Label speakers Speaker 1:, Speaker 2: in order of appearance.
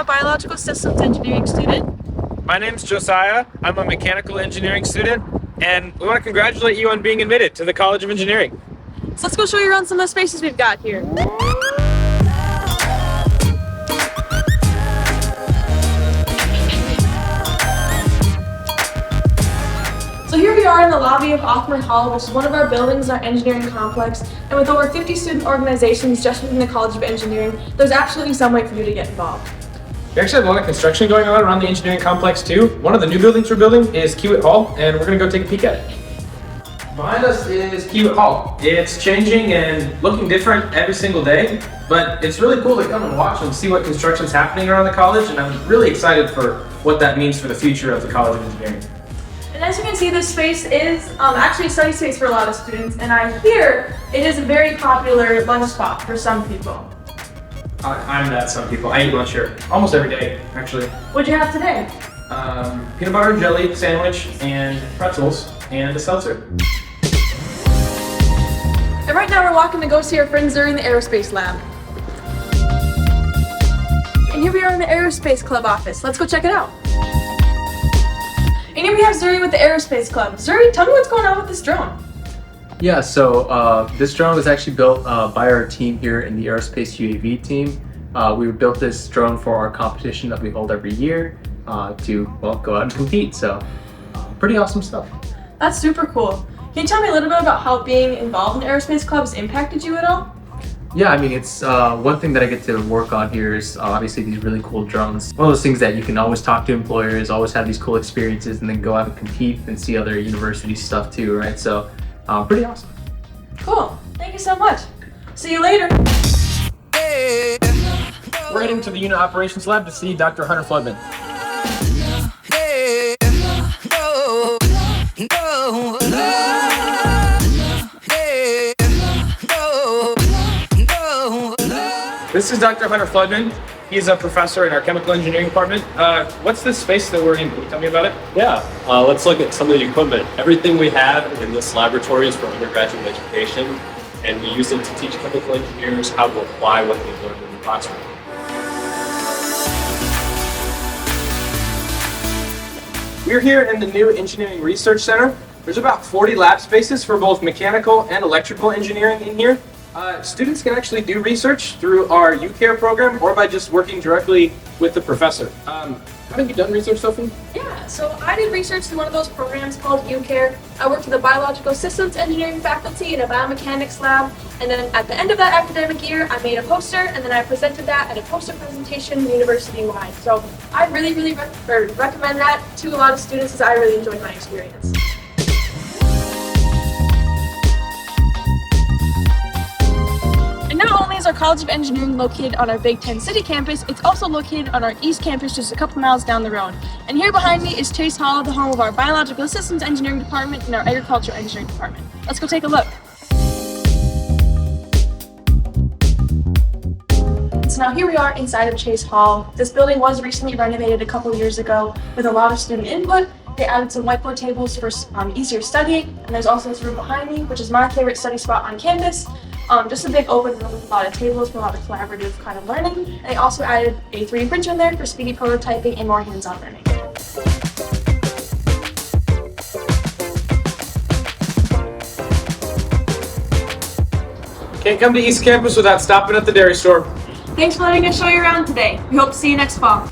Speaker 1: a biological systems engineering student.
Speaker 2: My name's Josiah. I'm a mechanical engineering student, and we want to congratulate you on being admitted to the College of Engineering.
Speaker 1: So let's go show you around some of the spaces we've got here. So here we are in the lobby of Othman Hall, which is one of our buildings in our engineering complex. And with over 50 student organizations just within the College of Engineering, there's absolutely some way for you to get involved.
Speaker 2: We actually have a lot of construction going on around the engineering complex too. One of the new buildings we're building is Kiewit Hall, and we're going to go take a peek at it. Behind us is Kiewit Hall. It's changing and looking different every single day, but it's really cool to come and watch and see what construction's happening around the college, and I'm really excited for what that means for the future of the College of Engineering.
Speaker 1: And as you can see, this space is actually a study space for a lot of students, and I hear it is a very popular lunch spot for some people.
Speaker 2: I'm that some people. I eat lunch here almost every day, actually.
Speaker 1: What'd you have today?
Speaker 2: Peanut butter and jelly sandwich and pretzels and a seltzer.
Speaker 1: And right now we're walking to go see our friends during the Aerospace Lab. And here we are in the Aerospace Club office. Let's go check it out. And here we have Zuri with the Aerospace Club. Zuri, tell me what's going on with this drone.
Speaker 3: Yeah, so this drone was actually built by our team here in the Aerospace UAV team. We built this drone for our competition that we hold every year to, well, go out and compete. So pretty awesome stuff.
Speaker 1: That's super cool. Can you tell me a little bit about how being involved in the Aerospace Club has impacted you at all?
Speaker 3: Yeah, I mean, it's one thing that I get to work on here is obviously these really cool drones. One of those things that you can always talk to employers, always have these cool experiences, and then go out and compete and see other university stuff too, right? So pretty awesome.
Speaker 1: Cool. Thank you so much. See you later.
Speaker 2: We're heading to the Unit Operations Lab to see Dr. Hunter Floodman. This is Dr. Hunter Floodman. He's a professor in our chemical engineering department. What's this space that we're in? Can you tell me about it?
Speaker 4: Yeah, let's look at some of the equipment. Everything we have in this laboratory is for undergraduate education, and we use it to teach chemical engineers how to apply what they've learned in the classroom.
Speaker 2: We're here in the new Engineering Research Center. There's about 40 lab spaces for both mechanical and electrical engineering in here. Students can actually do research through our UCARE program or by just working directly with the professor. Haven't you done research, Sophie?
Speaker 1: Yeah, so I did research through one of those programs called UCARE. I worked with the biological systems engineering faculty in a biomechanics lab, and then at the end of that academic year, I made a poster, and then I presented that at a poster presentation university-wide. So I really recommend that to a lot of students as I really enjoyed my experience. And not only is our College of Engineering located on our Big Ten City campus, it's also located on our East campus just a couple miles down the road. And here behind me is Chase Hall, the home of our Biological Systems Engineering Department and our Agricultural Engineering Department. Let's go take a look. So now here we are inside of Chase Hall. This building was recently renovated a couple years ago with a lot of student input. They added some whiteboard tables for easier studying, and there's also this room behind me, which is my favorite study spot on campus. Just a big open room with a lot of tables for a lot of collaborative kind of learning. And they also added a 3D printer in there for speedy prototyping and more hands-on learning.
Speaker 2: Can't come to East Campus without stopping at the dairy store.
Speaker 1: Thanks for letting us show you around today. We hope to see you next fall.